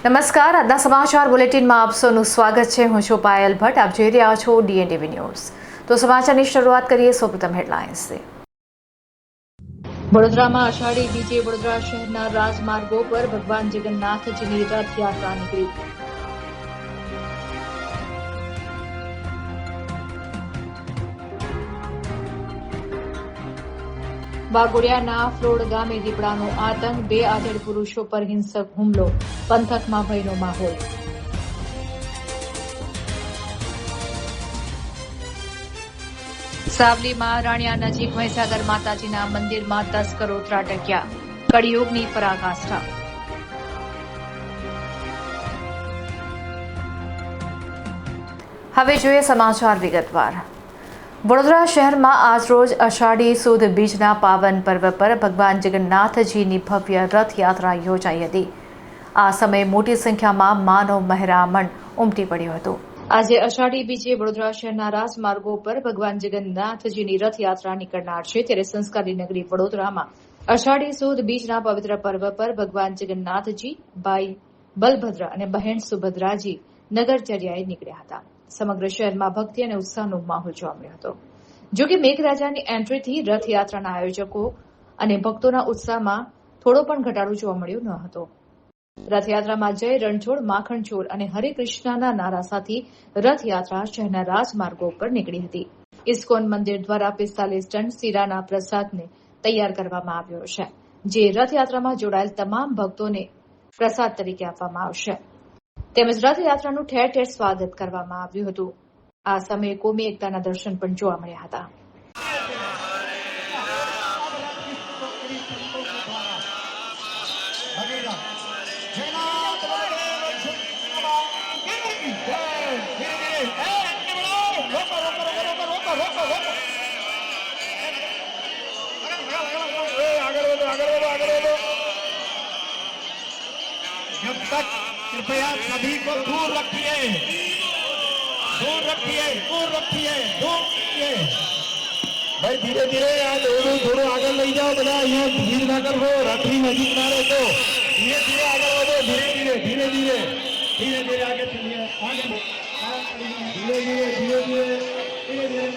નમસ્કાર, આજના સમાચાર બુલેટિનમાં આપ સૌનું સ્વાગત છે. હું છું પાયલ ભટ્ટ. આપ જોઈ રહ્યા છો DNTV ન્યૂઝ. તો સમાચારની શરૂઆત કરીએ સૌપ્રથમ હેડલાઇન્સથી. વડોદરામાં અષાઢી બીજે વડોદરા શહેરના રાજમાર્ગો પર ભગવાન જગન્નાથજીની રથયાત્રા નીકળી. વાઘોડિયાના ફ્લોડ ગામે દીપડાનો આતંક, 2 આધેડ પુરુષો પર હિંસક હુમલો, પંથકમાં ભયનો માહોલ. સાવલીમાં રાણિયા નજીક મહીસાગર માતાજીના મંદિરમાં તસ્કરો ત્રાટક્યા, કળિયુગની પરાકાષ્ઠા. હવે જોઈએ સમાચાર વિગતવાર. વડોદરા શહેરમાં આજરોજ અષાઢી સુદ બીજના પાવન પર્વ પર ભગવાન જગન્નાથજીની ભવ્ય રથયાત્રા યોજાઈ હતી. આ સમયે મોટી સંખ્યામાં માનવ મહેરામણ ઉમટી પડ્યું હતું. આજે અષાઢી બીજે વડોદરા શહેરના રાજમાર્ગો પર ભગવાન જગન્નાથજીની રથયાત્રા નીકળનાર છે. ત્યારે સંસ્કારી નગરી વડોદરામાં અષાઢી સુદ બીજના પવિત્ર પર્વ પર ભગવાન જગન્નાથજી, ભાઈ બલભદ્ર અને બહેન સુભદ્રાજી નગરચર્યાએ નીકળ્યા હતા. સમગ્ર શહેરમાં ભક્તિ અને ઉત્સાહનો માહોલ જોવા મળ્યો હતો. જોકે મેઘરાજાની એન્ટ્રીથી રથયાત્રાના આયોજકો અને ભક્તોના ઉત્સાહમાં થોડો પણ ઘટાડો જોવા મળ્યો ન હતો. રથયાત્રામાં જય રણછોડ, માખણચોર અને હરે કૃષ્ણના નારા સાથે રથયાત્રા શહેરના રાજમાર્ગો પર નીકળી હતી. ઇસ્કોન મંદિર દ્વારા 45 ટન શીરાના પ્રસાદને તૈયાર કરવામાં આવ્યો છે, જે રથયાત્રામાં જોડાયેલ તમામ ભક્તોને પ્રસાદ તરીકે આપવામાં આવશે. તેમજ રથયાત્રાનું ઠેર ઠેર સ્વાગત કરવામાં આવ્યું હતું. આ સમયે કોમી એકતાના દર્શન પણ જોવા મળ્યા હતા. कृपया सभी को दूर रखिए, दूर रखिए, दूर रखिए, दूर रखिए. भाई धीरे धीरे थोड़ा आगे लई जाओ. બધા અહીંયા ભીડ ના કરો, રાખડી નજીક ના રહેતો. ધીરે ધીરે આગળ વધો, ધીરે ધીરે ધીરે ધીરે ધીરે ધીરે આગળ ચલીએ, આગળ ધીરે ધીરે ધીરે ધીરે ધીરે ધીરે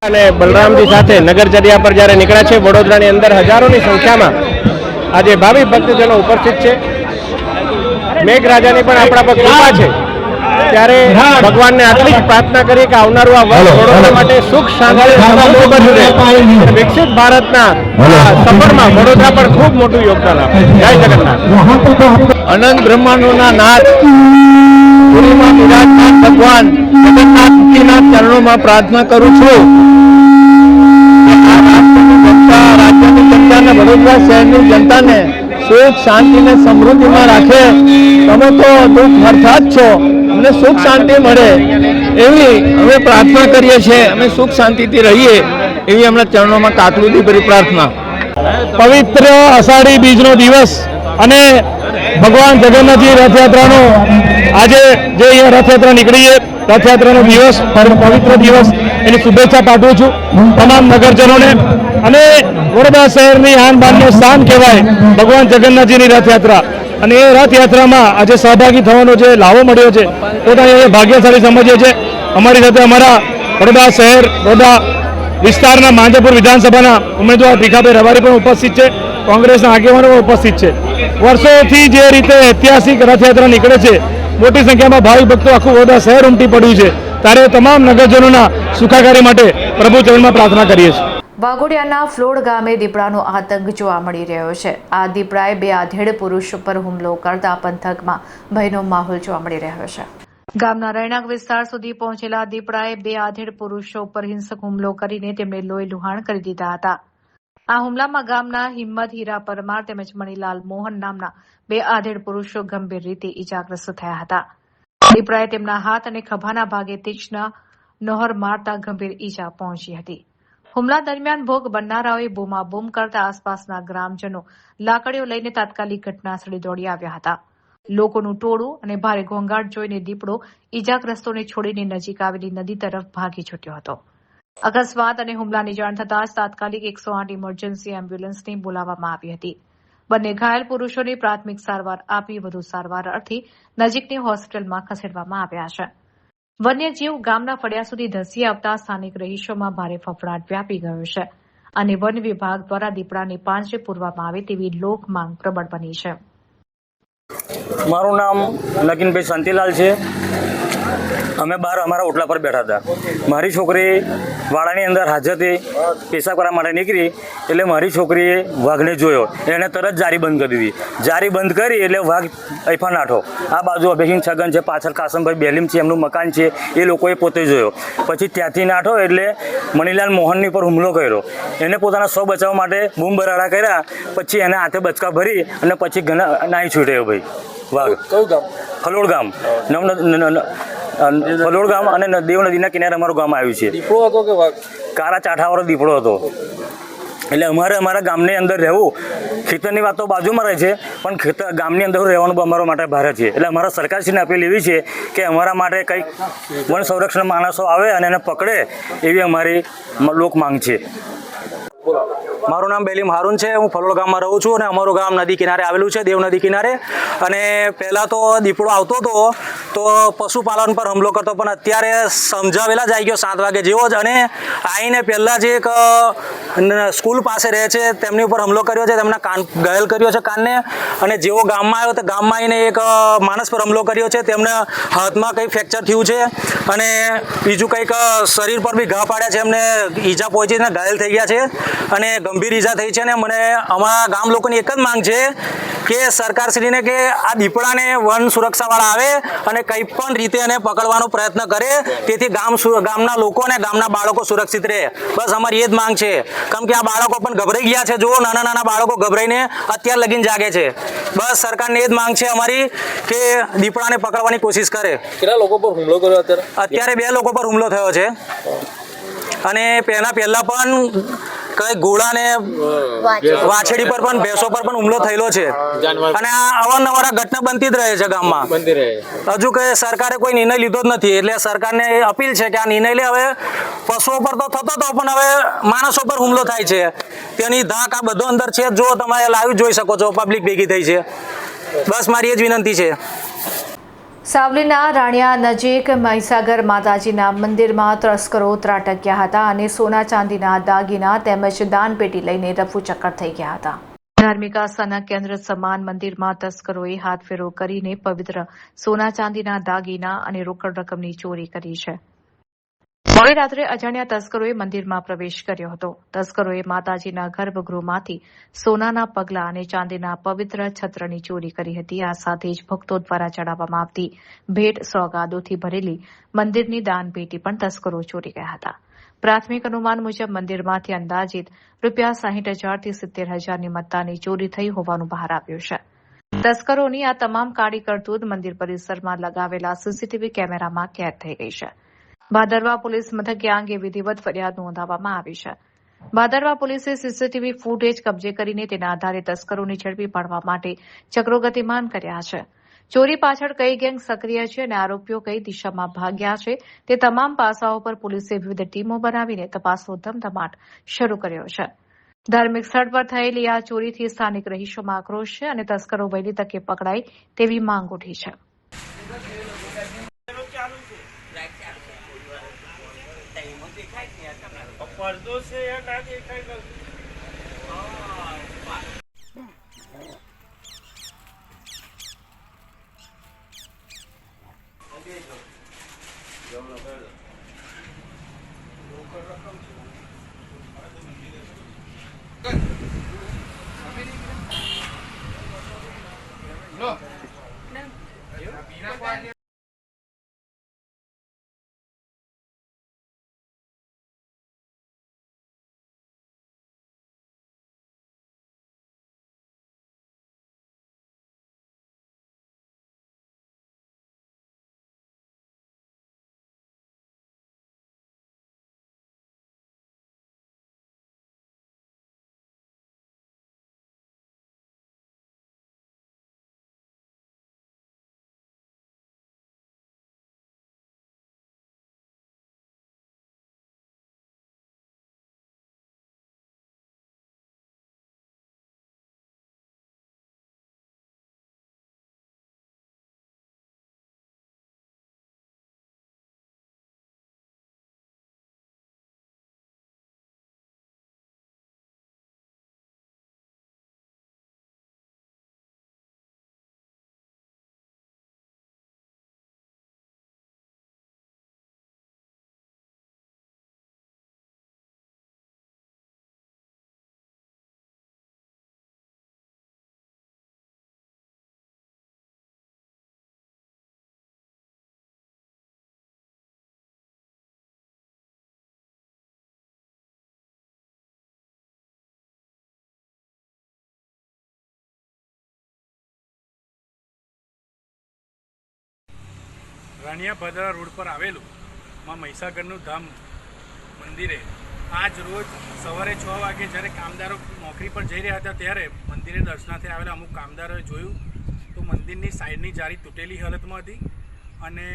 અને બલરામજી સાથે નગરચર્યા પર જ્યારે નીકળ્યા છે. વડોદરાની અંદર હજારોની સંખ્યામાં આજે ભાવિ ભક્તજનો ઉપસ્થિત છે. મેઘરાજાની પણ આપણા પર કૃપા છે. ત્યારે ભગવાનને આટલી જ પ્રાર્થના કરીએ કે આવનારું આ વર્ષ વડોદરા માટે સુખ, શાંતિ, સમૃદ્ધિ બને. વિકસિત ભારતના સફરમાં વડોદરા પણ ખૂબ મોટું યોગદાન આપે. જય જગન્નાથ. અનંત બ્રહ્માંડોના નાથ, પુરીમાં બિરાજમાન ભગવાન જગન્નાથજીના ચરણોમાં પ્રાર્થના કરું છું કે આ રાજ્યની જનતાને, વડોદરા શહેરની જનતાને સુખ, શાંતિ ને સમૃદ્ધિમાં રાખે. તમે તો દુઃખ હરતા જ છો, અમને સુખ શાંતિ મળે એવી અમે પ્રાર્થના કરીએ છીએ. અમે સુખ શાંતિથી રહીએ એવી અમને ચરણોમાં કાકલુદી ભરી પ્રાર્થના. પવિત્ર અષાઢી બીજનો દિવસ અને ભગવાન જગન્નાથજી રથયાત્રાનો આજે જે અહીંયા રથયાત્રા નીકળી છે, રથયાત્રાનો દિવસ, પવિત્ર દિવસ, એની શુભેચ્છા પાઠવું છું તમામ નગરજનોને. અને વડોદરા શહેરની આન બાનનો સ્થાન કહેવાય ભગવાન જગન્નાથજીની રથયાત્રા. અને એ રથયાત્રામાં આજે સહભાગી થવાનો જે લાવો મળ્યો છે, પોતાને ભાગ્યશાળી સમજીએ છીએ. અમારી સાથે અમારા વડોદરા શહેર, વડોદરા વિસ્તારના માંજરપુર વિધાનસભાના ઉમેદવાર ભીખાભાઈ રબારી પણ ઉપસ્થિત છે. કોંગ્રેસના આગેવાનો પણ ઉપસ્થિત છે. વર્ષોથી જે રીતે ઐતિહાસિક રથયાત્રા નીકળે છે, મોટી સંખ્યામાં ભાવિ ભક્તો આખું વડોદરા શહેર ઉમટી પડ્યું છે. ત્યારે તમામ નગરજનોના સુખાકારી માટે પ્રભુ ચરણમાં પ્રાર્થના કરીએ છીએ. વાઘોડિયાના ફ્લોડ ગામે દીપડાનો આતંક જોવા મળી રહ્યો છે. આ દીપડાએ 2 આધેડ પુરુષ પર હુમલો કરતા પંથકમાં ભયનો માહોલ જોવા મળી રહ્યો છે. ગામના રહેણાંક વિસ્તાર સુધી પહોંચેલા દીપડાએ 2 આધેડ પુરુષો પર હિંસક હુમલો કરીને તેમને લોહી લુહાણ કરી દીધા હતા. આ હુમલામાં ગામના હિંમત હીરા પરમાર તેમજ મણીલાલ મોહન નામના 2 આધેડ પુરુષો ગંભીર રીતે ઇજાગ્રસ્ત થયા હતા. દીપડાએ તેમના હાથ અને ખભાના ભાગે તીક્ષ્ણ નોહર મારતા ગંભીર ઇજા પહોંચી હતી. હુમલા દરમિયાન ભોગ બનનારાઓએ બૂમાબૂમ કરતા આસપાસના ગ્રામજનો લાકડીઓ લઈને તાત્કાલિક ઘટનાસ્થળે દોડી આવ્યા હતા. લોકોનું ટોળું અને ભારે ઘોંઘાટ જોઈને દીપડો ઇજાગ્રસ્તોને છોડીને નજીક આવેલી નદી તરફ ભાગી છૂટ્યો હતો. અકસ્માત અને હુમલાની જાણ થતાં જ તાત્કાલિક 108 ઇમરજન્સી એમ્બ્યુલન્સને બોલાવવામાં આવી હતી. બંને ઘાયલ પુરુષોને પ્રાથમિક સારવાર આપી વધુ સારવાર અર્થે નજીકની હોસ્પિટલમાં ખસેડવામાં આવ્યા છે. વન્યજીવ ગામના ફળિયા સુધી ધસી આવતા સ્થાનિક રહીશોમાં ભારે ફફડાટ વ્યાપી ગયો છે અને વન વિભાગ દ્વારા દીપડાને પાંજરે પૂરવામાં આવે તેવી લોક માંગ પ્રબળ બની છે. મારું નામ નગીનભાઈ શાંતિલાલ છે. અમે બહાર અમારા ઓટલા પર બેઠા હતા. મારી છોકરી વાડાની અંદર હાજરથી પેશાબ કરવા માટે નીકળી એટલે મારી છોકરીએ વાઘને જોયો. એને તરત જારી બંધ કરી દીધી. જારી બંધ કરી એટલે વાઘ અઈફા નાઠો. આ બાજુ અભયસિંહ છગન છે, પાછળ કાસમભાઈ બેલીમ છે, એમનું મકાન છે, એ લોકોએ પોતે જોયો. પછી ત્યાંથી નાઠો એટલે મણીલાલ મોહનની પર હુમલો કર્યો. એને પોતાના સ્વ બચાવવા માટે બૂમ બરાડા કર્યા. પછી એને હાથે બચકા ભરી અને પછી નાહી છૂટ્યો ભાઈ વાઘ. કયું ગામ? ફલોડ ગામ. ફલોડ ગામ અને દેવ નદીના કિનારે અમારું ગામ આવ્યું છે. દીપડો હતો કે વાઘ? કારા ચાઠાવાળો દીપડો હતો. એટલે અમારા ગામની અંદર રહેવું, ખેતરની વાત તો બાજુમાં રહે છે, પણ ગામની અંદર રહેવાનું અમારા માટે ભારે છે. એટલે અમારા સરકારશ્રીને અપીલ એવી છે કે અમારા માટે કંઈક વન સંરક્ષણ માણસો આવે અને એને પકડે એવી અમારી લોક માંગ છે. મારું નામ બેલીમ હારૂન છે. હું ફલોડ ગામમાં રહું છું અને અમારું ગામ નદી કિનારે આવેલું છે, દેવ નદી કિનારે. અને પહેલાં તો દીપડો આવતો હતો તો પશુપાલન પર હુમલો કરતો, પણ અત્યારે સમજાવેલા જ આવી ગયો 7 વાગે જેવો જ. અને આવીને પહેલાં જે એક સ્કૂલ પાસે રહે છે તેમની ઉપર હુમલો કર્યો છે, તેમના કાન ઘાયલ કર્યો છે કાનને. અને જેવો ગામમાં આવ્યો તો ગામમાં આવીને એક માણસ પર હુમલો કર્યો છે, તેમને હાથમાં કંઈ ફ્રેક્ચર થયું છે અને બીજું કંઈક શરીર પર બી ઘા પાડ્યા છે, એમને ઈજા પહોંચી ને ઘાયલ થઈ ગયા છે અને ગંભીર ઈજા થઈ છે. ને મને અમારા ગામ લોકોની એક જ માંગ છે કે સરકારશ્રીને કે આ દીપડાને વન સુરક્ષાવાળા આવે અને કંઈ પણ રીતે એને પકડવાનો પ્રયત્ન કરે, તેથી ગામના લોકો અને ગામના બાળકો સુરક્ષિત રહે. બસ અમારી એ જ માંગ છે. કેમ કે આ બાળકો પણ ગભરાઈ ગયા છે. જુઓ, નાના બાળકો ગભરાઈને અત્યાર લગીને જાગે છે. બસ સરકારને એ જ માંગ છે અમારી કે દીપડાને પકડવાની કોશિશ કરે. કેટલા લોકો પર હુમલો કર્યો અત્યારે 2 લોકો પર હુમલો થયો છે અને પહેલા પણ કઈ ઘોડા ને વાછડી પર પણ ભેંસો પર પણ હુમલો થયેલો છે. અને આ અવારનવાર ઘટના બનતી જ રહે છે ગામમાં. હજુ કે સરકારે કોઈ નિર્ણય લીધો જ નથી. એટલે સરકારને અપીલ છે કે આ નિર્ણય લે. હવે પશુઓ પર તો થતો હતો, પણ હવે માણસો પર હુમલો થાય છે. તેની ધાક આ બધો અંદર છે. જો તમે લાઈવ જોઈ શકો છો, પબ્લિક ભેગી થઈ છે. બસ મારી એ જ વિનંતી છે. સાવલીના રાણિયા નજીક મહીસાગર માતાજીના મંદિરમાં તસ્કરો ત્રાટક્યા હતા અને સોના ચાંદીના દાગીના તેમજ દાનપેટી લઈને રફુચક્કર થઈ ગયા હતા. ધાર્મિક આસ્થાના કેન્દ્ર સમાન મંદિરમાં તસ્કરોએ હાથફેરો કરીને પવિત્ર સોના ચાંદીના દાગીના અને રોકડ રકમની ચોરી કરી છે. મોડી રાત્રે અજાણ્યા તસ્કરોએ મંદિરમાં પ્રવેશ કર્યો હતો. તસ્કરોએ માતાજીના ગર્ભગૃહમાંથી સોનાના પગલા અને ચાંદીના પવિત્ર છત્રની ચોરી કરી હતી. આ સાથે જ ભક્તો દ્વારા ચડાવવામાં આવતી ભેટ સોગાદોથી ભરેલી મંદિરની દાનપેટી પણ તસ્કરો ચોરી ગયા હતા. પ્રાથમિક અનુમાન મુજબ મંદિરમાંથી અંદાજિત ₹60,000 થી 70,000ની મત્તાની ચોરી થઈ હોવાનું બહાર આવ્યું છે. તસ્કરોની આ તમામ કાળી કરતૂત મંદિર પરિસરમાં લગાવેલા સીસીટીવી કેમેરામાં કેદ થઈ ગઈ છે. ભાદરવા પોલીસ મથકે આ અંગે વિધિવત ફરિયાદ નોંધાવવામાં આવી છે. ભાદરવા પોલીસે સીસીટીવી ફૂટેજ કબજે કરીને તેના આધારે તસ્કરોને ઝડપી પાડવા માટે ચક્રો ગતિમાન કર્યા છે. ચોરી પાછળ કઈ ગેંગ સક્રિય છે અને આરોપીઓ કઈ દિશામાં ભાગ્યા છે તે તમામ પાસાઓ પર પોલીસે વિવિધ ટીમો બનાવીને તપાસનો ધમધમાટ શરૂ કર્યો છે. ધાર્મિક સ્થળ પર થયેલી આ ચોરીથી સ્થાનિક રહીશોમાં આક્રોશ છે અને તસ્કરો વહેલી તકે પકડાય તેવી માંગ ઉઠી છે. પડદો છે યાર, ના દેખાય. રાણિયાભાદરા રોડ પર આવેલું માં મહીસાગરનું ધામ મંદિરે આજ રોજ સવારે 6 વાગે જ્યારે કામદારો નોકરી પર જઈ રહ્યા હતા ત્યારે મંદિરે દર્શનાર્થે આવેલા અમુક કામદારોએ જોયું તો મંદિરની સાઈડની જાળી તૂટેલી હાલતમાં હતી અને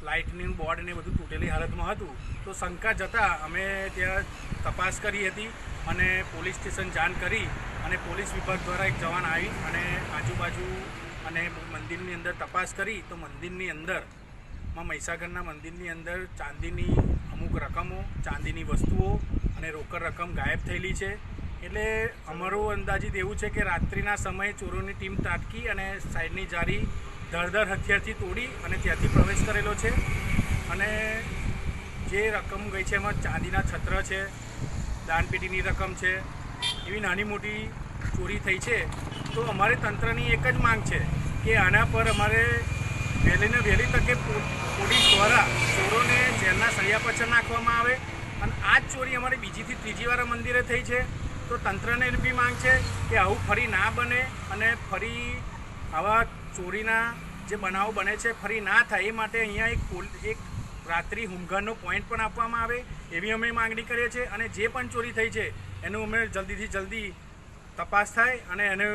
લાઇટનું બોર્ડ ને બધું તૂટેલી હાલતમાં હતું. તો શંકા જતાં અમે ત્યાં તપાસ કરી હતી અને પોલીસ સ્ટેશન જાણ કરી અને પોલીસ વિભાગ દ્વારા એક જવાન આવી અને આજુબાજુ અને મંદિરની અંદર તપાસ કરી તો મંદિરની અંદર મહીસાગરના મંદિરની અંદર ચાંદીની અમુક રકમો, ચાંદીની વસ્તુઓ અને રોકડ રકમ ગાયબ થયેલી છે. એટલે અમારું અંદાજિત એવું છે કે રાત્રિના સમયે ચોરોની ટીમ ત્રાટકી અને સાઈડની જારી ધારદાર હથિયારથી તોડી અને ત્યાંથી પ્રવેશ કરેલો છે. અને જે રકમ ગઈ છે એમાં ચાંદીના છત્ર છે, દાનપેટીની રકમ છે, એવી નાની મોટી ચોરી થઈ છે. તો અમારે તંત્રની એક જ માંગ છે કે આના પર અમારે વહેલીને વહેલી તકે પોલીસ દ્વારા ચોરોને જેલના સળિયા પાછળ નાખવામાં આવે. અને આ જ ચોરી અમારી બીજીથી ત્રીજી વાર મંદિરે થઈ છે. તો તંત્રને બી માંગ છે કે આવું ફરી ના બને અને ફરી આવા ચોરીના જે બનાવો બને છે ફરી ના થાય એ માટે અહીંયા એક રાત્રિ હોમગાર્ડનો પોઈન્ટ પણ આપવામાં આવે એવી અમે માંગણી કરીએ છીએ. અને જે પણ ચોરી થઈ છે એનું અમે જલ્દીથી જલ્દી તપાસ થાય અને એને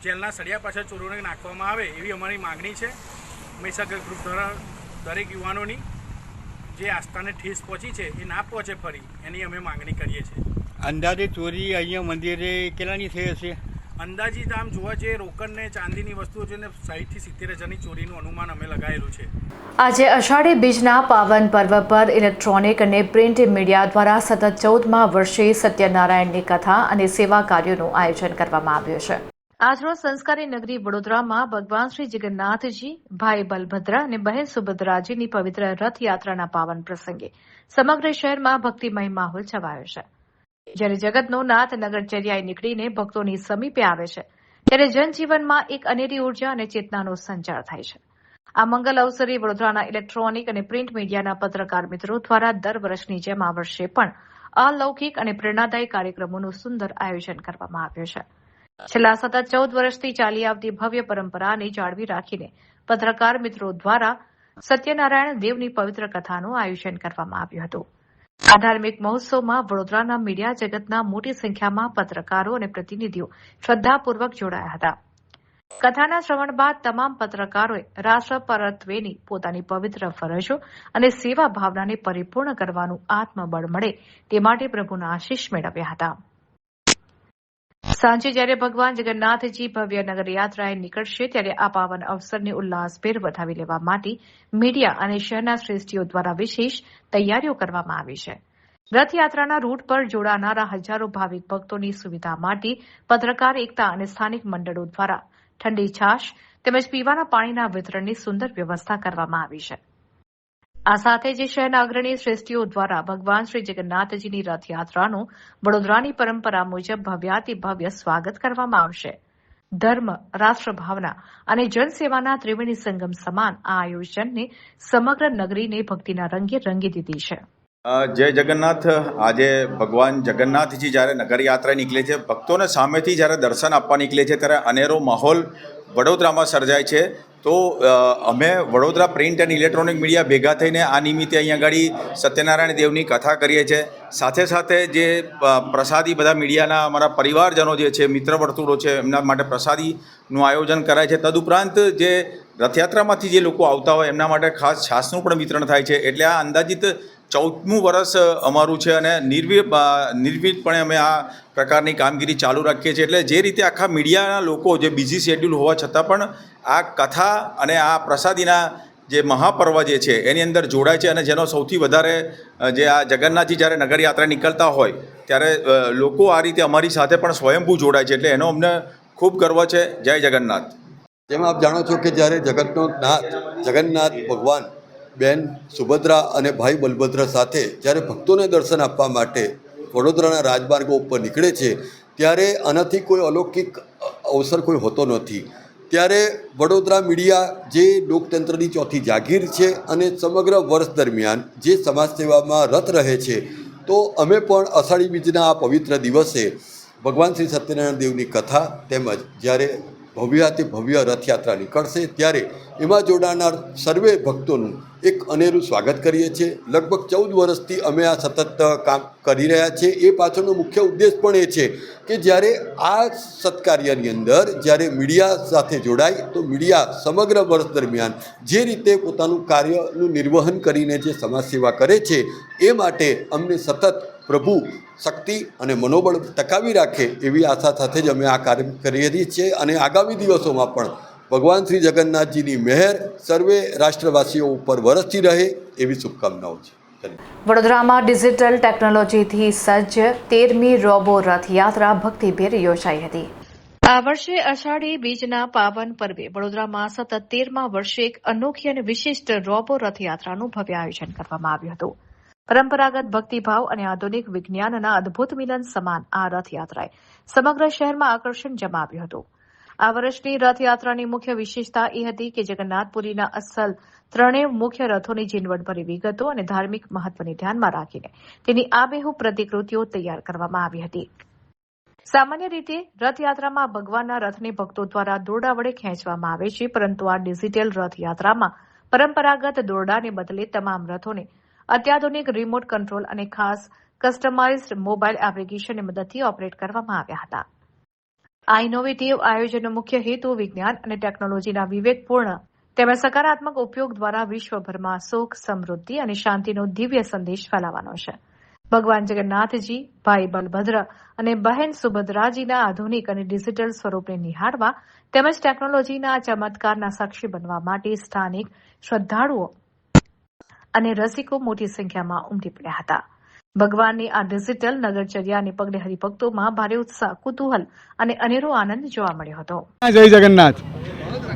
જેલના સળિયા પાછળ ચોરોને નાખવામાં આવે એવી અમારી માંગણી છે. મહીસાગર ગ્રુપ દ્વારા દરેક યુવાનોની જે આસ્થાને ઠેસ પહોંચી છે એ ના પહોંચે ફરી એની અમે માંગણી કરીએ છીએ. અંદાજે ચોરી અહીંયા મંદિરે કેટલાની થઈ હશે? અંદાજિત આમ જોવા જઈએ રોકડ ને ચાંદીની વસ્તુઓ છે ને 60 થી 70 હજારની ચોરીનું અનુમાન અમે લગાવેલું છે. આજે અષાઢી બીજના પાવન પર્વ પર ઇલેક્ટ્રોનિક અને પ્રિન્ટ મીડિયા દ્વારા સતત 14મા વર્ષે સત્યનારાયણની કથા અને સેવા કાર્યોનું આયોજન કરવામાં આવ્યું છે. આજરોજ સંસ્કારી નગરી વડોદરામાં ભગવાન શ્રી જગન્નાથજી, ભાઈ બલભદ્ર અને બહેન સુભદ્રાજીની પવિત્ર રથયાત્રાના પાવન પ્રસંગે સમગ્ર શહેરમાં ભક્તિમય માહોલ છવાયો છે. જ્યારે જગતનો નાથ નગરચર્યાએ નીકળીને ભક્તોની સમીપે આવે છે ત્યારે જનજીવનમાં એક અનેરી ઉર્જા અને ચેતનાનો સંચાર થાય છે. આ મંગલ અવસરે વડોદરાના ઇલેક્ટ્રોનિક અને પ્રિન્ટ મીડિયાના પત્રકાર મિત્રો દ્વારા દર વર્ષની જેમ આ વર્ષે પણ અલૌકિક અને પ્રેરણાદાયી કાર્યક્રમોનું સુંદર આયોજન કરવામાં આવ્યું છે. છેલ્લા સતત 14 વર્ષથી ચાલી આવતી ભવ્ય પરંપરાને જાળવી રાખીને પત્રકાર મિત્રો દ્વારા સત્યનારાયણ દેવની પવિત્ર કથાનું આયોજન કરવામાં આવ્યું હતું. આ ધાર્મિક મહોત્સવમાં વડોદરાના મીડિયા જગતના મોટી સંખ્યામાં પત્રકારો અને પ્રતિનિધિઓ શ્રદ્ધાપૂર્વક જોડાયા હતા. કથાના શ્રવણ બાદ તમામ પત્રકારોએ રાષ્ટ્ર પરત્વેની પોતાની પવિત્ર ફરજો અને સેવા ભાવનાને પરિપૂર્ણ કરવાનું આત્મબળ મળે તે માટે પ્રભુના આશીષ મેળવ્યા હતા. સાંજે જ્યારે ભગવાન જગન્નાથજી ભવ્ય નગરયાત્રાએ નીકળશે ત્યારે આ પાવન અવસરને ઉલ્લાસભેર વધાવી લેવા માટે મીડિયા અને શહેરના શ્રેષ્ઠીઓ દ્વારા વિશેષ તૈયારીઓ કરવામાં આવી છે. રથયાત્રાના રૂટ પર જોડાનારા હજારો ભાવિક ભક્તોની સુવિધા માટે પત્રકાર એકતા અને સ્થાનિક મંડળો દ્વારા ઠંડી છાશ તેમજ પીવાના પાણીના વિતરણની સુંદર વ્યવસ્થા કરવામાં આવી છે. આ સાથે જ શહેરના અગ્રણી શ્રેષ્ઠીઓ દ્વારા ભગવાન શ્રી જગન્નાથજીની રથયાત્રાનું વડોદરાની પરંપરા મુજબ ભવ્યાતિભવ્ય સ્વાગત કરવામાં આવશે. ધર્મ, રાષ્ટ્રભાવના અને જનસેવાના ત્રિવેણી સંગમ સમાન આ આયોજનને સમગ્ર નગરીને ભક્તિના રંગે રંગી દીધી છે. જય જગન્નાથ. આજે ભગવાન જગન્નાથજી જ્યારે નગરયાત્રા નીકળે છે, ભક્તોને સામેથી જ્યારે દર્શન આપવા નીકળે છે ત્યારે અનેરો માહોલ વડોદરામાં સર્જાય છે. તો અમે વડોદરા પ્રિન્ટ અને ઇલેક્ટ્રોનિક મીડિયા ભેગા થઈને આ નિમિત્તે અહીંયા આગળ સત્યનારાયણ દેવની કથા કરીએ છીએ. સાથે સાથે જે પ્રસાદી બધા મીડિયાના અમારા પરિવારજનો જે છે, મિત્ર વર્તુળો છે, એમના માટે પ્રસાદીનું આયોજન કરાય છે. તદુપરાંત જે રથયાત્રામાંથી જે લોકો આવતા હોય એમના માટે ખાસ છાશનું પણ વિતરણ થાય છે. એટલે આ અંદાજિત 14મું વર્ષ અમારું છે અને નિર્વિઘ્નપણે અમે આ પ્રકારની કામગીરી ચાલુ રાખીએ છીએ. એટલે જે રીતે આખા મીડિયાના લોકો જે બિઝી શેડ્યુલ હોવા છતાં પણ આ કથા અને આ પ્રસાદીના જે મહાપર્વ જે છે એની અંદર જોડાય છે અને જેનો સૌથી વધારે જે આ જગન્નાથજી જ્યારે નગરયાત્રા નીકળતા હોય ત્યારે લોકો આ રીતે અમારી સાથે પણ સ્વયંભૂ જોડાય છે. એટલે એનો અમને ખૂબ ગર્વ છે. જય જગન્નાથ. જેમ આપ જાણો છો કે જ્યારે જગતનો નાથ જગન્નાથ ભગવાન, બહેન સુભદ્રા અને ભાઈ બલભદ્ર સાથે જ્યારે ભક્તોને દર્શન આપવા માટે વડોદરાના રાજમાર્ગો ઉપર નીકળે છે ત્યારે આનાથી કોઈ અલૌકિક અવસર કોઈ હોતો નથી. ત્યારે વડોદરા મીડિયા જે લોકતંત્રની ચોથી જાગીર છે અને સમગ્ર વર્ષ દરમિયાન જે સમાજ સેવામાં રત રહે છે, તો અમે પણ અષાઢી બીજના આ પવિત્ર દિવસે ભગવાન શ્રી સત્યનારાયણ દેવની કથા તેમજ જ્યારે ભવ્યાતિ ભવ્ય રથયાત્રા નીકળશે ત્યારે એમાં જોડાનાર સર્વે ભક્તોનું એક અનેરું સ્વાગત કરીએ છીએ. લગભગ 14 વર્ષથી અમે આ સતત કામ કરી રહ્યા છીએ. એ પાછળનો મુખ્ય ઉદ્દેશ પણ એ છે કે જ્યારે આ સત્કાર્યની અંદર જ્યારે મીડિયા સાથે જોડાય તો મીડિયા સમગ્ર વર્ષ દરમિયાન જે રીતે પોતાનું કાર્યનું નિર્વહન કરીને જે સમાજ સેવા કરે છે એ માટે અમને સતત પ્રભુ શક્તિ અને મનોબળ ટકાવી રાખે એવી આશા સાથે જ અમે આ કાર્ય કરી રહી છીએ અને આગામી દિવસોમાં પણ ભગવાન શ્રી જગન્નાથજીની મહેર સર્વે રાષ્ટ્રવાસીઓ ઉપર વરસતી રહે એવી શુભકામનાઓ છે. વડોદરામાં ડિજિટલ ટેકનોલોજીથી સજ્જ 13મી રોબો રથયાત્રા ભક્તિભેર યોજાઈ હતી. આ વર્ષે અષાઢી બીજના પાવન પર્વે વડોદરામાં સતત 13મા વર્ષે એક અનોખી અને વિશિષ્ટ રોબો રથયાત્રાનું ભવ્ય આયોજન કરવામાં આવ્યું હતું. પરંપરાગત ભક્તિભાવ અને આધુનિક વિજ્ઞાનના અદભુત મિલન સમાન આ રથયાત્રાએ સમગ્ર શહેરમાં આકર્ષણ જમાવ્યું હતું. આ વર્ષની રથયાત્રાની મુખ્ય વિશેષતા એ હતી કે જગન્નાથપુરીના અસલ 3 મુખ્ય રથોની ઝીણવટભરી વિગતો અને ધાર્મિક મહત્વને ધ્યાનમાં રાખીને તેની આબેહૂબ પ્રતિકૃતિઓ તૈયાર કરવામાં આવી હતી. સામાન્ય રીતે રથયાત્રામાં ભગવાનના રથને ભક્તો દ્વારા દોરડા વડે ખેંચવામાં આવે છે, પરંતુ આ ડિજિટલ રથયાત્રામાં પરંપરાગત દોરડાને બદલે તમામ રથોને અત્યાધુનિક રિમોટ કંટ્રોલ અને ખાસ કસ્ટમાઇઝડ મોબાઈલ એપ્લિકેશનની મદદથી ઓપરેટ કરવામાં આવ્યા હતા. આ ઇનોવેટિવ આયોજનનો મુખ્ય હેતુ વિજ્ઞાન અને ટેકનોલોજીના વિવેકપૂર્ણ તેમજ સકારાત્મક ઉપયોગ દ્વારા વિશ્વભરમાં સુખ, સમૃદ્ધિ અને શાંતિનો દિવ્ય સંદેશ ફેલાવવાનો છે. ભગવાન જગન્નાથજી, ભાઈ બલભદ્ર અને બહેન સુભદ્રાજીના આધુનિક અને ડિજિટલ સ્વરૂપને નિહાળવા તેમજ ટેકનોલોજીના ચમત્કારના સાક્ષી બનવા માટે સ્થાનિક શ્રદ્ધાળુઓ અને રસિકો મોટી સંખ્યામાં ઉમટી પડ્યા હતા. ભગવાનની આ ડિજિટલ નગરચર્યાને પગલે હરિભક્તોમાં ભારે ઉત્સાહ, કુતૂહલ અને અનેરો આનંદ જોવા મળ્યો હતો. જય જગન્નાથ.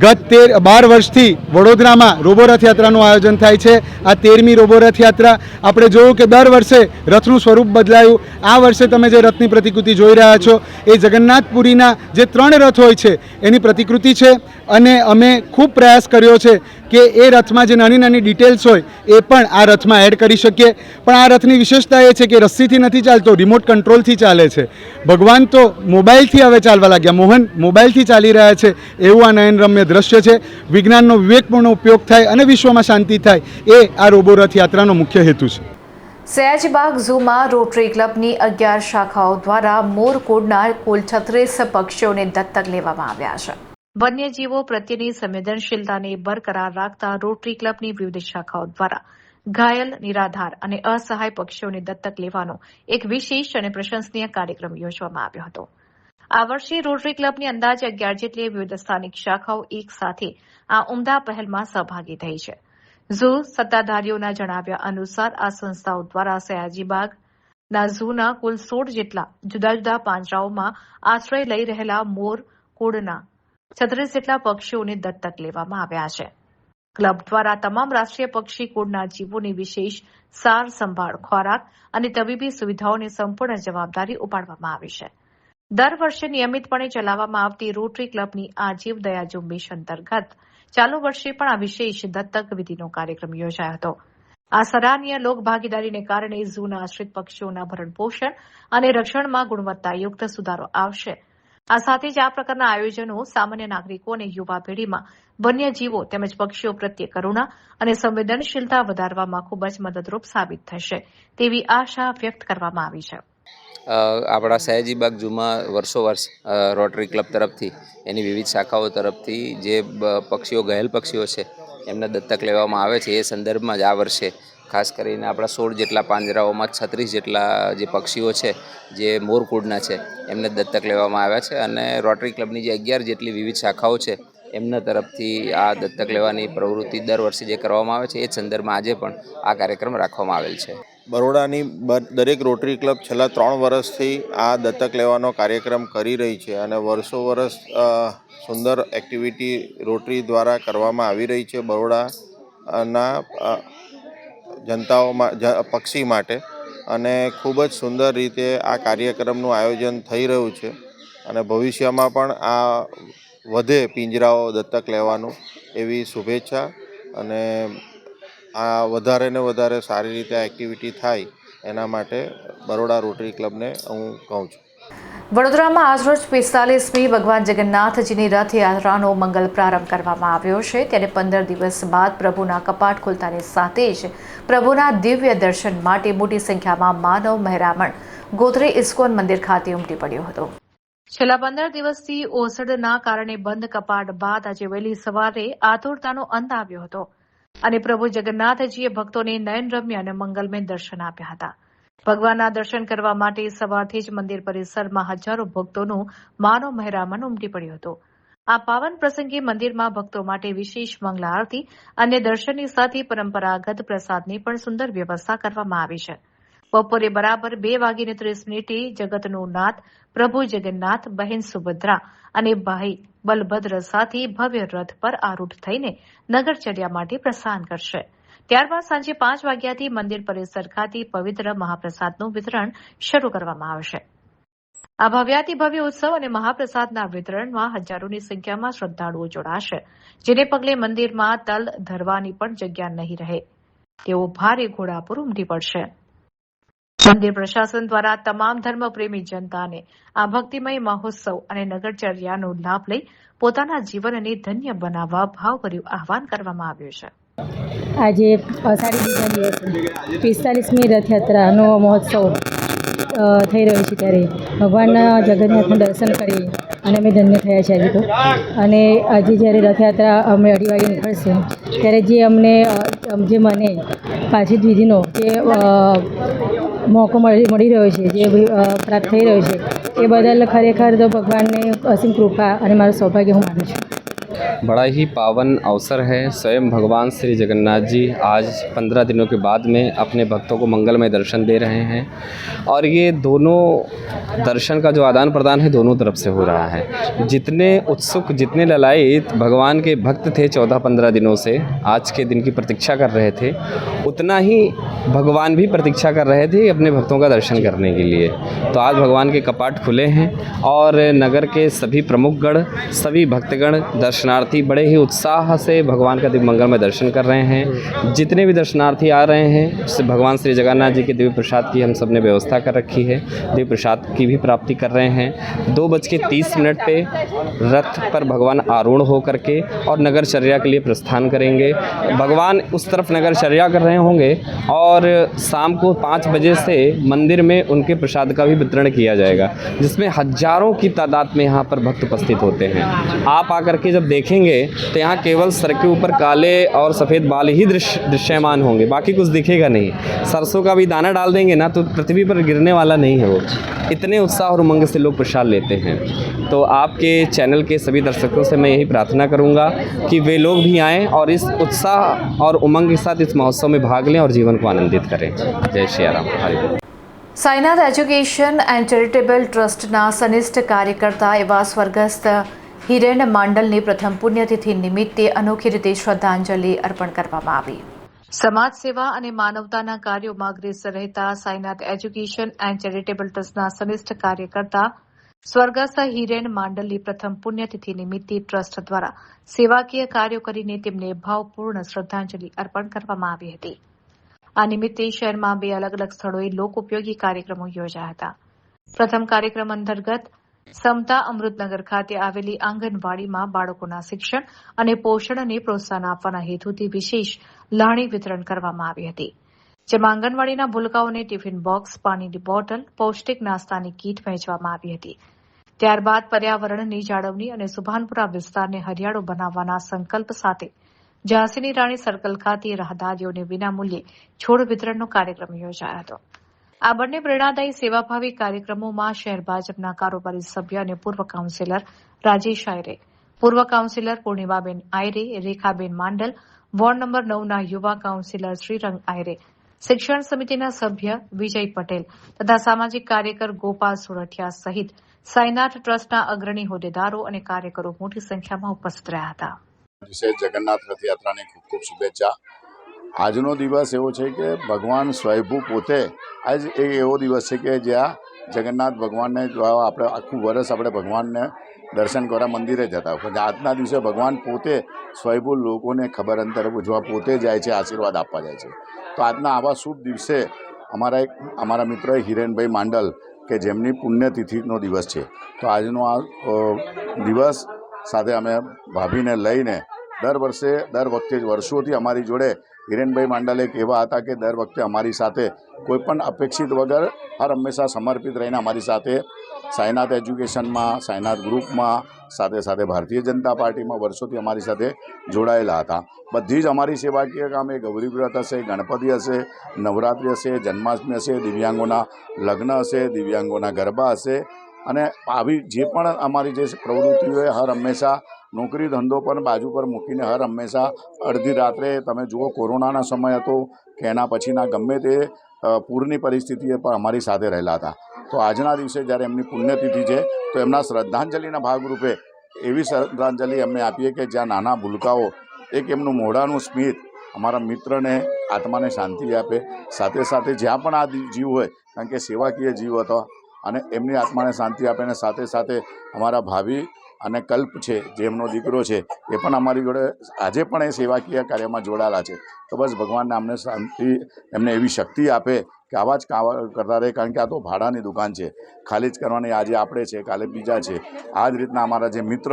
ગત 12 વર્ષથી વડોદરામાં રોબો રથયાત્રાનું આયોજન થાય છે. આ 13મી રોબો રથયાત્રા. આપણે જોયું કે દર વર્ષે રથનું સ્વરૂપ બદલાયું. આ વર્ષે તમે જે રથની પ્રતિકૃતિ જોઈ રહ્યા છો એ જગન્નાથપુરીના જે 3 રથ હોય છે એની પ્રતિકૃતિ છે અને અમે ખૂબ પ્રયાસ કર્યો છે કે એ રથમાં જે નાની નાની ડિટેલ્સ હોય એ પણ આ રથમાં એડ કરી શકીએ. પણ આ રથની વિશેષતા એ છે કે રસ્સીથી નથી ચાલતો, રિમોટ કંટ્રોલથી ચાલે છે. ભગવાન તો મોબાઈલથી હવે ચાલવા લાગ્યા. મોહન મોબાઈલથી ચાલી રહ્યા છે એવું આ નયનરમ્ય દ્રશ્ય છે. વિજ્ઞાનનો વિવેકપૂર્ણ ઉપયોગ થાય અને વિશ્વમાં શાંતિ થાય એ આ રોબો રથયાત્રાનો મુખ્ય હેતુ છે. સયાજીબાગ ઝૂમાં રોટરી ક્લબની 11 શાખાઓ દ્વારા મોરકુળના કુલ 36 પક્ષીઓને દત્તક લેવામાં આવ્યા છે. વન્યજીવો પ્રત્યેની સંવેદનશીલતાને બરકરાર રાખતા રોટરી ક્લબની વિવિધ શાખાઓ દ્વારા ઘાયલ, નિરાધાર અને અસહાય પક્ષીઓને દત્તક લેવાનો એક વિશેષ અને પ્રશંસનીય કાર્યક્રમ યોજવામાં આવ્યો હતો. આ વર્ષે રોટરી ક્લબની અંદાજે 11 જેટલી વિવિધ સ્થાનિક શાખાઓ એક સાથે આ ઉમદા પહેલમાં સહભાગી થઈ છે. ઝૂ સત્તાધારીઓના જણાવ્યા અનુસાર આ સંસ્થાઓ દ્વારા સયાજીબાગના ઝૂના કુલ 16 જેટલા જુદા જુદા પાંજરાઓમાં આશ્રય લઈ રહેલા મોર કુળના 36 જેટલા પક્ષીઓને દત્તક લેવામાં આવ્યા છે. ક્લબ દ્વારા તમામ રાષ્ટ્રીય પક્ષી કુળના જીવોની વિશેષ સાર સંભાળ, ખોરાક અને તબીબી સુવિધાઓની સંપૂર્ણ જવાબદારી ઉપાડવામાં આવી છે. દર વર્ષે નિયમિતપણે ચલાવવામાં આવતી રોટરી ક્લબની આ જીવદયા ઝુંબેશ અંતર્ગત ચાલુ વર્ષે પણ આ વિશેષ દત્તક વિધિનો કાર્યક્રમ યોજાયો હતો. આ સરાહનીય લોકભાગીદારીને કારણે ઝૂના આશ્રિત પક્ષીઓના ભરણપોષણ અને રક્ષણમાં ગુણવત્તાયુક્ત સુધારો આવશે. આ સાથે જ આ પ્રકારના આયોજનો સામાન્ય નાગરિકો અને યુવા પેઢીમાં વન્યજીવો તેમજ પક્ષીઓ પ્રત્યે કરુણા અને સંવેદનશીલતા વધારવામાં ખૂબ જ મદદરૂપ સાબિત થશે તેવી આશા વ્યક્ત કરવામાં આવી છે. આપણા સયાજીબાગ ઝૂમાં વર્ષો વર્ષ રોટરી ક્લબ તરફથી એની વિવિધ શાખાઓ તરફથી જે પક્ષીઓ, ઘાયલ પક્ષીઓ છે એમને દત્તક લેવામાં આવે છે. એ સંદર્ભમાં જ આ વર્ષે ખાસ કરીને આપણા 16 જેટલા પાંજરાઓમાં 36 જેટલા જે પક્ષીઓ છે જે મોરકુળના છે એમને દત્તક લેવામાં આવ્યા છે અને રોટરી ક્લબની જે 11 જેટલી વિવિધ શાખાઓ છે એમના તરફથી આ દત્તક લેવાની પ્રવૃત્તિ દર વર્ષે જે કરવામાં આવે છે એ સંદર્ભમાં આજે પણ આ કાર્યક્રમ રાખવામાં આવેલ છે. બરોડાની દરેક રોટરી ક્લબ છેલ્લા 3 વર્ષથી આ દત્તક લેવાનો કાર્યક્રમ કરી રહી છે અને વર્ષો વર્ષ સુંદર એક્ટિવિટી રોટરી દ્વારા કરવામાં આવી રહી છે બરોડાના જનતાઓમાં, પક્ષી માટે અને ખૂબ જ સુંદર રીતે આ કાર્યક્રમનું આયોજન થઈ રહ્યું છે અને ભવિષ્યમાં પણ આ વધે પિંજરાઓ દત્તક લેવાનું એવી શુભેચ્છા અને આ વધારે ને વધારે સારી રીતે એક્ટિવિટી થાય એના માટે બરોડા રોટરી ક્લબને હું કહું છું. વડોદરામાં આજરોજ 45મી ભગવાન જગન્નાથજીની રથયાત્રાનો મંગલ પ્રારંભ કરવામાં આવ્યો છે ત્યારે 15 દિવસ બાદ પ્રભુના કપાટ ખુલતાની સાથે જ પ્રભુના દિવ્ય દર્શન માટે મોટી સંખ્યામાં માનવ મહેરામણ ગોત્રી ઇસ્કોન મંદિર ખાતે ઉમટી પડ્યો હતો. છેલ્લા 15 દિવસથી ઓસડના કારણે બંધ કપાટ બાદ આજે વહેલી સવારે આતુરતાનો અંત આવ્યો હતો અને પ્રભુ જગન્નાથજીએ ભક્તોને નયનરમ્ય અને મંગલમય દર્શન આપ્યા હતા. ભગવાનના દર્શન કરવા માટે સવારથી જ મંદિર પરિસરમાં હજારો ભક્તોનું માનવ મહેરામણ ઉમટી પડ્યું હતું. આ પાવન પ્રસંગે મંદિરમાં ભક્તો માટે વિશેષ મંગલા આરતી અને દર્શનની સાથે પરંપરાગત પ્રસાદની પણ સુંદર વ્યવસ્થા કરવામાં આવી છે. બપોરે બરાબર 2:30 જગતનું નાથ પ્રભુ જગન્નાથ, બહેન સુભદ્રા અને ભાઈ બલભદ્ર સાથે ભવ્ય રથ પર આરૂઢ થઈને નગરચર્યા માટે પ્રસ્થાન કરશે. ત્યારબાદ સાંજે 5 વાગ્યાથી મંદિર પરિસર ખાતે પવિત્ર મહાપ્રસાદનું વિતરણ શરૂ કરવામાં આવશે. આ ભવ્યાતિભવ્ય ઉત્સવ અને મહાપ્રસાદના વિતરણમાં હજારોની સંખ્યામાં શ્રદ્ધાળુઓ જોડાશે, જેને પગલે મંદિરમાં તલ ધરવાની પણ જગ્યા નહીં રહે તેવો ભારે ઘોડાપુર ઉમટી પડશે. મંદિર પ્રશાસન દ્વારા તમામ ધર્મપ્રેમી જનતાને આ ભક્તિમય મહોત્સવ અને નગરચર્યાનો લાભ લઈ પોતાના જીવનને ધન્ય બનાવવા ભાવભર્યું આહવાન કરવામાં આવ્યું છે. આજે અષાઢી બીજના દિવસે 45મી રથયાત્રાનો મહોત્સવ થઈ રહ્યો છે ત્યારે ભગવાનના જગન્નાથના દર્શન કરી અને અમે ધન્ય થયા છે આજે તો. અને આજે જ્યારે રથયાત્રા અમે 2:30 વાગે નીકળશે ત્યારે જે મને પાછી વિધિનો જે મોકો મળી રહ્યો છે, જે પ્રાપ્ત થઈ રહ્યો છે, એ બદલ ખરેખર તો ભગવાનને અસીમ કૃપા અને મારું સૌભાગ્ય હું માનું છું. बड़ा ही पावन अवसर है. स्वयं भगवान श्री जगन्नाथ जी आज 15 दिनों के बाद में अपने भक्तों को मंगलमय दर्शन दे रहे हैं और ये दोनों दर्शन का जो आदान प्रदान है दोनों तरफ से हो रहा है. जितने उत्सुक, जितने ललायित भगवान के भक्त थे 14-15 दिनों से आज के दिन की प्रतीक्षा कर रहे थे, उतना ही भगवान भी प्रतीक्षा कर रहे थे अपने भक्तों का दर्शन करने के लिए. तो आज भगवान के कपाट खुले हैं और नगर के सभी प्रमुखगण, सभी भक्तगण, दर्शनार्थी बड़े ही उत्साह से भगवान का दिव्य मंगलमय दर्शन कर रहे हैं. जितने भी दर्शनार्थी आ रहे हैं भगवान श्री जगन्नाथ जी के दिव्य प्रसाद की हम सब ने व्यवस्था कर रखी है. दिव्य प्रसाद की भी प्राप्ति कर रहे हैं. 2:30 पे रथ पर भगवान आरूढ़ होकर के और नगरचर्या के लिए प्रस्थान करेंगे. भगवान उस तरफ नगरचर्या कर रहे होंगे और शाम को 5 बजे से मंदिर में उनके प्रसाद का भी वितरण किया जाएगा, जिसमें हजारों की तादाद में यहाँ पर भक्त उपस्थित होते हैं. आप आकर के जब देखेंगे तो यहाँ केवल सर के ऊपर काले और सफ़ेद बाल ही दृश्यमान होंगे, बाकी कुछ दिखेगा नहीं. सरसों का भी दाना डाल देंगे ना तो पृथ्वी पर गिरने वाला नहीं है वो. इतने उत्साह और उमंग से लोग प्रसाद लेते हैं. तो आपके चैनल के सभी दर्शकों से मैं यही प्रार्थना करूँगा कि वे लोग भी आएँ और इस उत्साह और उमंग के साथ इस महोत्सव में भाग लें और जीवन को आनंदित करें. जय Shri Ram. Hari. Sainath education and charitable ટ્રસ્ટના સનિષ્ઠ કાર્યકર્તા એવા સ્વર્ગસ્થ હિરેન માંડલની પ્રથમ પુણ્યતિથિ નિમિત્તે અનોખી રીતે શ્રદ્ધાંજલિ અર્પણ કરવામાં આવી. સમાજ સેવા અને માનવતાના કાર્યોમાં અગ્રેસર રહેતા સાઈનાથ એજ્યુકેશન એન્ડ ચેરિટેબલ ટ્રસ્ટના સનિષ્ઠ કાર્યકર્તા સ્વર્ગસ્થ હિરેન માંડલની પ્રથમ પુણ્યતિથિ નિમિત્તે ટ્રસ્ટ દ્વારા સેવાકીય કાર્યો કરીને તેમને ભાવપૂર્ણ શ્રદ્ધાંજલિ અર્પણ કરવામાં આવી હતી. આ નિમિત્તે શહેરમાં 2 અલગ અલગ સ્થળોએ લોકોપયોગી કાર્યક્રમો યોજાયા હતા. પ્રથમ કાર્યક્રમ અંતર્ગત સમતા અમૃતનગર ખાતે આવેલી આંગણવાડીમાં બાળકોના શિક્ષણ અને પોષણને પ્રોત્સાહન આપવાના હેતુથી વિશેષ લાણી વિતરણ કરવામાં આવી હતી, જેમાં આંગણવાડીના ભૂલકાઓને ટિફિન બોક્સ, પાણીની બોટલ, પૌષ્ટિક નાસ્તાની કીટ વહેંચવામાં આવી હતી. ત્યારબાદ પર્યાવરણની જાળવણી અને સુભાનપુરા વિસ્તારને હરિયાળો બનાવવાના સંકલ્પ સાથે ઝાંસીની રાણી સર્કલ ખાતે રાહદારીઓને વિનામૂલ્યે છોડ વિતરણનો કાર્યક્રમ યોજાયો હતો. આ બંને પ્રેરણાદાયી સેવાભાવી કાર્યક્રમોમાં શહેર ભાજપના કારોબારી સભ્ય અને પૂર્વ કાઉન્સિલર રાજેશ આયરે, પૂર્વ કાઉન્સિલર પૂર્ણિમાબેન આયરે, રેખાબેન માંડલ, વોર્ડ નંબર 9ના યુવા કાઉન્સિલર શ્રીરંગ આયરે, શિક્ષણ સમિતિના સભ્ય વિજય પટેલ તથા સામાજિક કાર્યકર ગોપાલ સોરઠિયા સહિત સાઈનાથ ટ્રસ્ટના અગ્રણી હોદ્દેદારો અને કાર્યકરો મોટી સંખ્યામાં ઉપસ્થિત રહ્યા હતા. જગન્નાથ રથયાત્રાની ખૂબ ખૂબ શુભેચ્છા. આજનો દિવસ એવો છે કે ભગવાન સ્વયંભૂ પોતે આજ એક એવો દિવસ છે કે જ્યાં જગન્નાથ ભગવાનને જોવા આપણે આખું વર્ષ આપણે ભગવાનને દર્શન કરવા મંદિરે જતા હોય, પણ આજના દિવસે ભગવાન પોતે સ્વયંભૂ લોકોને ખબર અંતર પૂછવા પોતે જાય છે, આશીર્વાદ આપવા જાય છે. તો આજના આવા શુભ દિવસે અમારા મિત્ર હિરેનભાઈ માંડલ કે જેમની પુણ્યતિથિનો દિવસ છે. તો આજનો આ દિવસ સાથે અમે ભાભીને લઈને દર વખતે વર્ષોથી અમારી જોડે હિરેનભાઈ માંડલ એક એવા હતા કે દર વખતે અમારી સાથે કોઈપણ અપેક્ષિત વગર હર હંમેશા સમર્પિત રહીને અમારી સાથે સાઈનાથ એજ્યુકેશનમાં, સાઈનાથ ગ્રુપમાં, સાથે સાથે ભારતીય જનતા પાર્ટીમાં વર્ષોથી અમારી સાથે જોડાયેલા હતા. બધી જ અમારી સેવાકીય કામ, એ ગૌરી વ્રત હશે, ગણપતિ હશે, નવરાત્રિ હશે, જન્માષ્ટમી હશે, દિવ્યાંગોના લગ્ન હશે, દિવ્યાંગોના ગરબા હશે, અને આવી જે પણ અમારી જે પ્રવૃત્તિઓ હર હંમેશા નોકરી ધંધો પણ બાજુ પર મૂકીને હર હંમેશા અડધી રાત્રે, તમે જુઓ કોરોનાના સમય હતો કે એના પછીના ગમે તે પૂરની પરિસ્થિતિએ પણ અમારી સાથે રહેલા હતા. તો આજના દિવસે જ્યારે એમની પુણ્યતિથિ છે તો એમના શ્રદ્ધાંજલિના ભાગરૂપે એવી શ્રદ્ધાંજલિ અમને આપીએ કે જ્યાં નાના ભૂલકાઓ એક એમનું મોઢાનું સ્મિત અમારા મિત્રને આત્માને શાંતિ આપે. સાથે સાથે જ્યાં પણ આ જીવ હોય, કારણ કે સેવાકીય જીવ હતો, અને એમની આત્માને શાંતિ આપે. અને સાથે સાથે અમારા ભાભી અને કલ્પ છે, જે એમનો દીકરો છે, એ પણ અમારી જોડે આજે પણ એ સેવાકીય કાર્યમાં જોડાયેલા છે. તો બસ ભગવાનને અમને શાંતિ, એમને એવી શક્તિ આપે કે આવા જ કામ કરતા રહે. કારણ કે આ તો ભાડાની દુકાન છે, ખાલી જ કરવાની. આજે આપણે છે, કાલે બીજા છે. આ જ રીતના અમારા જે મિત્ર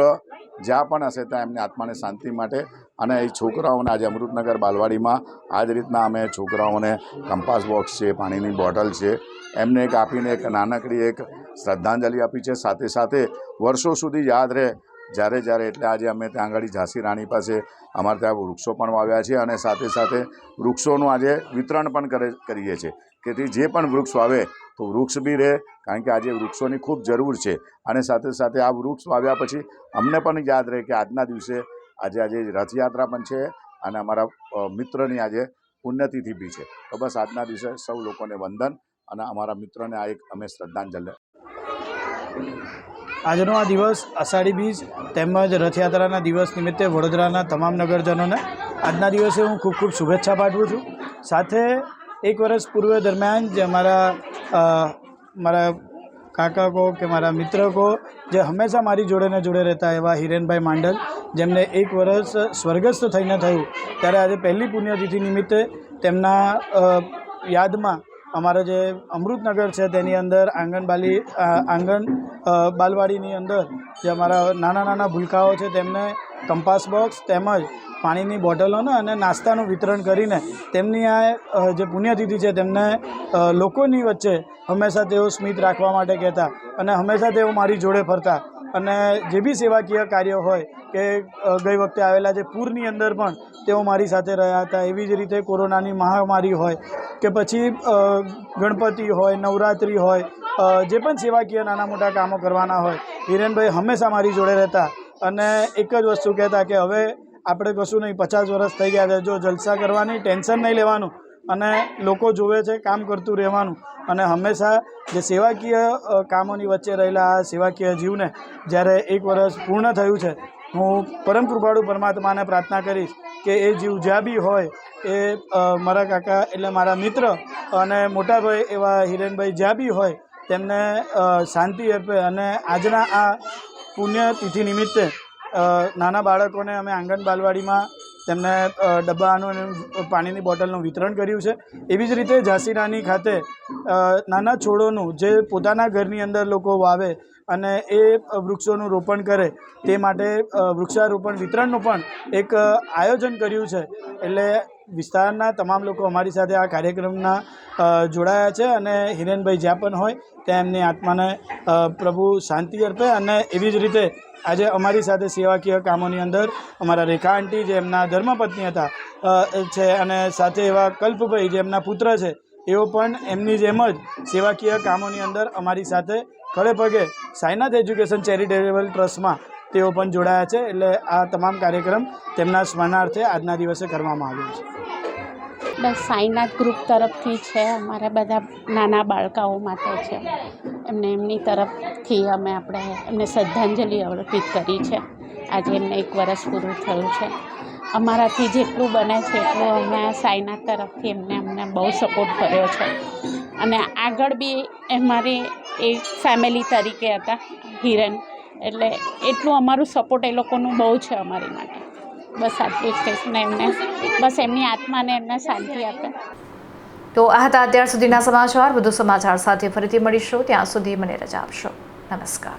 જ્યાં પણ હશે ત્યાં એમની આત્માને શાંતિ માટે, અને એ છોકરાઓને આજે અમૃતનગર બાલવાડીમાં આ જ રીતના અમે છોકરાઓને કંપાસ બોક્સ છે, પાણીની બોટલ છે, એમને એક આપીને એક નાનકડી એક શ્રદ્ધાંજલિ આપી છે. સાથે સાથે વર્ષો સુધી યાદ રહે જ્યારે એટલે આજે અમે ત્યાં આગળ ઝાંસી રાણી પાસે અમારે ત્યાં વૃક્ષો પણ વાવ્યા છે, અને સાથે સાથે વૃક્ષોનું આજે વિતરણ પણ કરીએ છીએ કે જે પણ વૃક્ષ વાવે તો વૃક્ષ બી રહે, કારણ કે આજે વૃક્ષોની ખૂબ જરૂર છે. અને સાથે સાથે આ વૃક્ષ વાવ્યા પછી અમને પણ યાદ રહે કે આજના દિવસે આજે રથયાત્રા પણ છે, અને અમારા મિત્રની આજે પુણ્યતિથિ બી છે. તો બસ આજના દિવસે સૌ લોકોને વંદન, અને અમારા મિત્રને આ એક અમે શ્રદ્ધાંજલિ. આજનો આ દિવસ અષાઢી બીજ તેમજ રથયાત્રાના દિવસ નિમિત્તે વડોદરાના તમામ નગરજનોને આજના દિવસે હું ખૂબ ખૂબ શુભેચ્છા પાઠવું છું. સાથે એક વર્ષ પૂર્વ દરમિયાન જે મારા કાકા કહો કે મારા મિત્ર કહો, જે હંમેશા મારી જોડે રહેતા એવા હિરેનભાઈ માંડલ, જેમને એક વર્ષ સ્વર્ગસ્થ થઈને થયું, ત્યારે આજે પહેલી પુણ્યતિથિ નિમિત્તે તેમના યાદમાં અમારા જે અમૃતનગર છે તેની અંદર આંગણ બાલવાડીની અંદર જે અમારા નાના ભૂલકાઓ છે તેમને કંપાસ બોક્સ તેમજ પાણીની બોટલોને અને નાસ્તાનું વિતરણ કરીને તેમની આ જે પુણ્યતિથિ છે તેમને લોકોની વચ્ચે હંમેશા તેઓ સ્મિત રાખવા માટે કહેતા, અને હંમેશા તેઓ મારી જોડે ફરતા. અને જે બી સેવાકીય કાર્ય હોય કે ગઈ વખતે આવેલા જે પૂરની અંદર પણ તેઓ મારી સાથે રહ્યા હતા. એવી જ રીતે કોરોનાની મહામારી હોય કે પછી ગણપતિ હોય, નવરાત્રિ હોય, જે પણ સેવાકીય નાના મોટા કામો કરવાના હોય, હિરેનભાઈ હંમેશા મારી જોડે રહેતા. અને એક જ વસ્તુ કહેતા કે હવે આપણે કશું નહીં, 50 વર્ષ થઈ ગયા છે, જો જલસા કરવાની, ટેન્શન નહીં લેવાનું, અને લોકો જોવે છે કામ કરતું રહેવાનું. અને હંમેશા જે સેવાકીય કામોની વચ્ચે રહેલા આ સેવાકીય જીવને જ્યારે એક વર્ષ પૂર્ણ થયું છે, હું પરમ કૃપાળુ પરમાત્માને પ્રાર્થના કરીશ કે એ જીવ જ્યાં બી હોય એ મારા કાકા એટલે મારા મિત્ર અને મોટાભાઈ એવા હિરેનભાઈ જ્યાં બી હોય તેમને શાંતિ આપે. અને આજના આ પુણ્યતિથિ નિમિત્તે નાના બાળકોને અમે આંગણ બાલવાડીમાં તેમને ડબ્બાનું અને પાણીની બોટલનું વિતરણ કર્યું છે. એવી જ રીતે ઝાંસી રાણી ખાતે નાના છોડોનું જે પોતાના ઘરની અંદર લોકો વાવે અને એ વૃક્ષોનું રોપણ કરે તે માટે વૃક્ષારોપણ વિતરણનું પણ એક આયોજન કર્યું છે. એટલે વિસ્તારના તમામ લોકો અમારી સાથે આ કાર્યક્રમના જોડાયા છે, અને હિરેનભાઈ જ્યાં પણ હોય ત્યાં એમની આત્માને પ્રભુ શાંતિ અર્પે. અને એવી જ રીતે આજે અમારી સાથે સેવાકીય કામોની અંદર અમારા રેખા આંટી, જે એમના ધર્મપત્ની હતા છે, અને સાથે એવા કલ્પભાઈ, જે એમના પુત્ર છે, એઓ પણ એમની જેમ જ સેવાકીય કામોની અંદર અમારી સાથે ખડે પગે સાઈનાથ એજ્યુકેશન ચેરિટેબલ ટ્રસ્ટમાં તેઓ પણ જોડાયા છે. એટલે આ તમામ કાર્યક્રમ તેમના સ્મરણાર્થે આજના દિવસે કરવામાં આવ્યો છે. બસ સાઈનાથ ગ્રુપ તરફથી છે, અમારા બધા નાના બાળકાઓ માટે છે, એમની તરફથી આપણે એમને શ્રદ્ધાંજલિ અર્પિત કરી છે. આજે એમને 1 વર્ષ પૂરું થયું છે. અમારાથી જેટલું બને છે એટલું અમે સાઈનાથ તરફથી અમને બહુ સપોર્ટ કર્યો છે. અને આગળ બી અમારી એક ફેમિલી તરીકે હતા હિરેન, એટલે એટલું અમારું સપોર્ટ એ લોકોનું બહુ છે અમારી માટે. બસ આટલું જ કહીશ ને, એમને બસ એમની આત્માને એમને શાંતિ આપે. તો આ હતા અત્યાર સુધીના સમાચાર. વધુ સમાચાર સાથે ફરીથી મળીશું. ત્યાં સુધી મને રજા આપશો. નમસ્કાર.